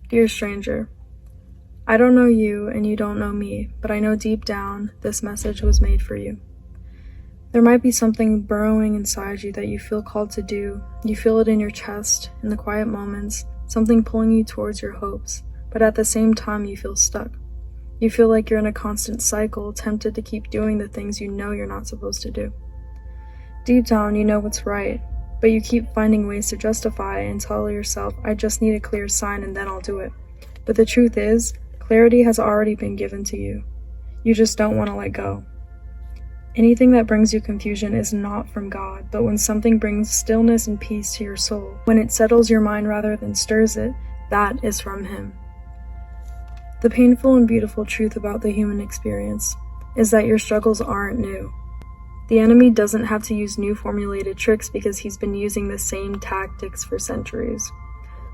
Dear stranger, I don't know you and you don't know me, but I know deep down this message was made for you. There might be something burrowing inside you that you feel called to do. You feel it in your chest, in the quiet moments, something pulling you towards your hopes, but at the same time you feel stuck. You feel like you're in a constant cycle, tempted to keep doing the things you know you're not supposed to do. Deep down, you know what's right, but you keep finding ways to justify and tell yourself, I just need a clear sign and then I'll do it. But the truth is, clarity has already been given to you. You just don't want to let go. Anything that brings you confusion is not from God, but when something brings stillness and peace to your soul, when it settles your mind rather than stirs it, that is from Him. The painful and beautiful truth about the human experience is that your struggles aren't new. The enemy doesn't have to use new formulated tricks because he's been using the same tactics for centuries.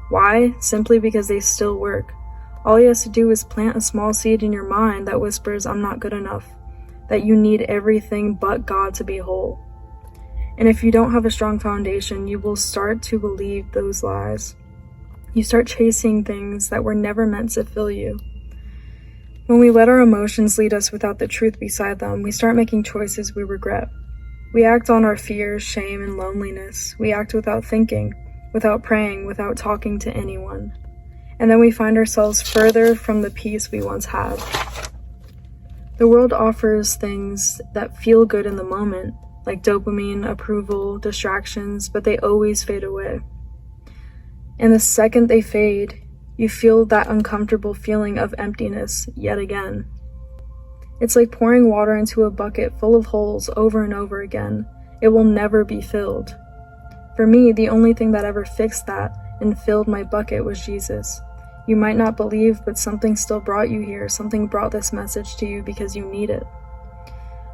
Why? Simply because they still work. All he has to do is plant a small seed in your mind that whispers, I'm not good enough, that you need everything but God to be whole. And if you don't have a strong foundation, you will start to believe those lies. You start chasing things that were never meant to fill you. When we let our emotions lead us without the truth beside them, we start making choices we regret. We act on our fears, shame, and loneliness. We act without thinking, without praying, without talking to anyone. And then we find ourselves further from the peace we once had. The world offers things that feel good in the moment, like dopamine, approval, distractions, but they always fade away. And the second they fade, you feel that uncomfortable feeling of emptiness yet again. It's like pouring water into a bucket full of holes over and over again. It will never be filled. For me, the only thing that ever fixed that and filled my bucket was Jesus. You might not believe, but something still brought you here. Something brought this message to you because you need it.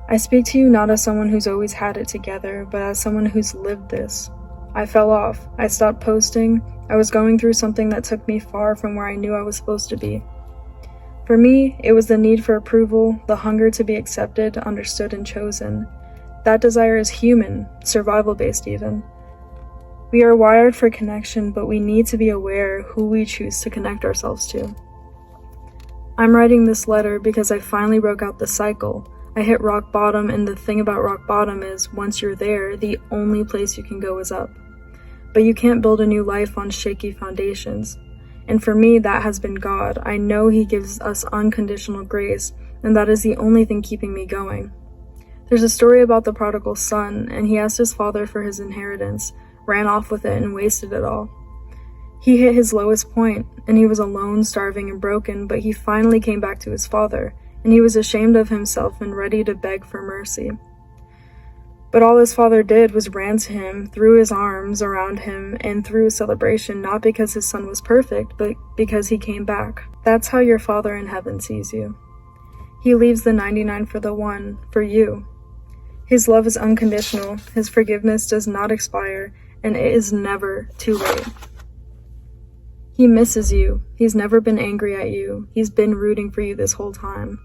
I speak to you not as someone who's always had it together, but as someone who's lived this. I fell off. I stopped posting. I was going through something that took me far from where I knew I was supposed to be. For me, it was the need for approval, the hunger to be accepted, understood, and chosen. That desire is human, survival-based even. We are wired for connection, but we need to be aware who we choose to connect ourselves to. I'm writing this letter because I finally broke out the cycle. I hit rock bottom, and the thing about rock bottom is, once you're there, the only place you can go is up. But you can't build a new life on shaky foundations. And for me, that has been God. I know He gives us unconditional grace, and that is the only thing keeping me going. There's a story about the prodigal son, and he asked his father for his inheritance, ran off with it, and wasted it all. He hit his lowest point, and he was alone, starving, and broken, but he finally came back to his father, and he was ashamed of himself and ready to beg for mercy. But all his father did was ran to him, threw his arms around him, and threw a celebration, not because his son was perfect, but because he came back. That's how your Father in heaven sees you. He leaves the 99 for the one, for you. His love is unconditional, His forgiveness does not expire, and it is never too late. He misses you. He's never been angry at you. He's been rooting for you this whole time.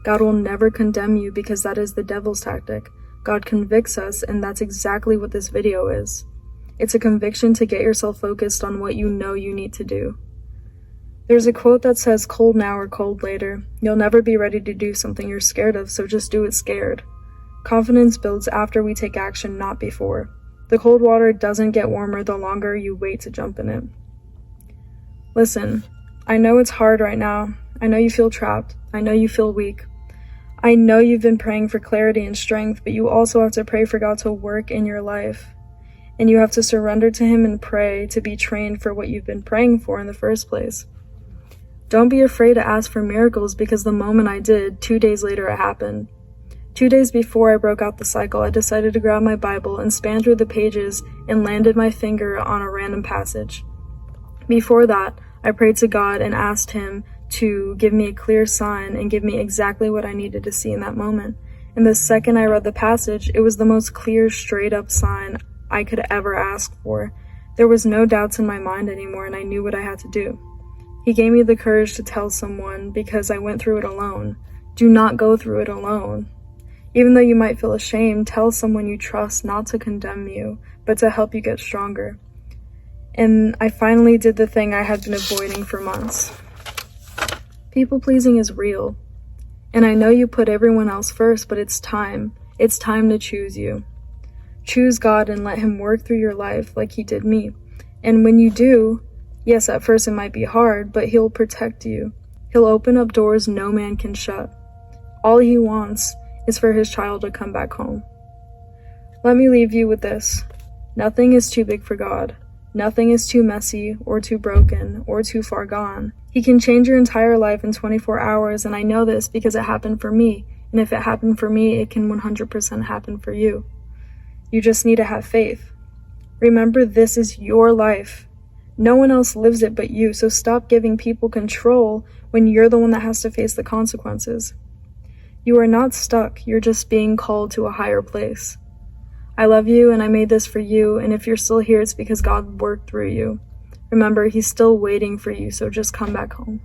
God will never condemn you because that is the devil's tactic. God convicts us, and that's exactly what this video is. It's a conviction to get yourself focused on what you know you need to do. There's a quote that says, cold now or cold later. You'll never be ready to do something you're scared of, so just do it scared. Confidence builds after we take action, not before. The cold water doesn't get warmer the longer you wait to jump in it. Listen, I know it's hard right now. I know you feel trapped. I know you feel weak. I know you've been praying for clarity and strength, but you also have to pray for God to work in your life. And you have to surrender to Him and pray to be trained for what you've been praying for in the first place. Don't be afraid to ask for miracles, because the moment I did, 2 days later it happened. 2 days before I broke out the cycle, I decided to grab my Bible and span through the pages and landed my finger on a random passage. Before that, I prayed to God and asked Him to give me a clear sign and give me exactly what I needed to see in that moment. And the second I read the passage, it was the most clear, straight-up sign I could ever ask for. There was no doubts in my mind anymore, and I knew what I had to do. He gave me the courage to tell someone because I went through it alone. Do not go through it alone. Even though you might feel ashamed, tell someone you trust not to condemn you, but to help you get stronger. And I finally did the thing I had been avoiding for months. People pleasing is real. And I know you put everyone else first, but it's time. It's time to choose you. Choose God and let Him work through your life like He did me. And when you do, yes, at first it might be hard, but He'll protect you. He'll open up doors no man can shut. All He wants is for His child to come back home. Let me leave you with this. Nothing is too big for God. Nothing is too messy or too broken or too far gone. He can change your entire life in 24 hours, and I know this because it happened for me. And if it happened for me, it can 100% happen for you. You just need to have faith. Remember, this is your life. No one else lives it but you, so stop giving people control when you're the one that has to face the consequences. You are not stuck, you're just being called to a higher place. I love you, and I made this for you, and if you're still here, it's because God worked through you. Remember, He's still waiting for you, so just come back home.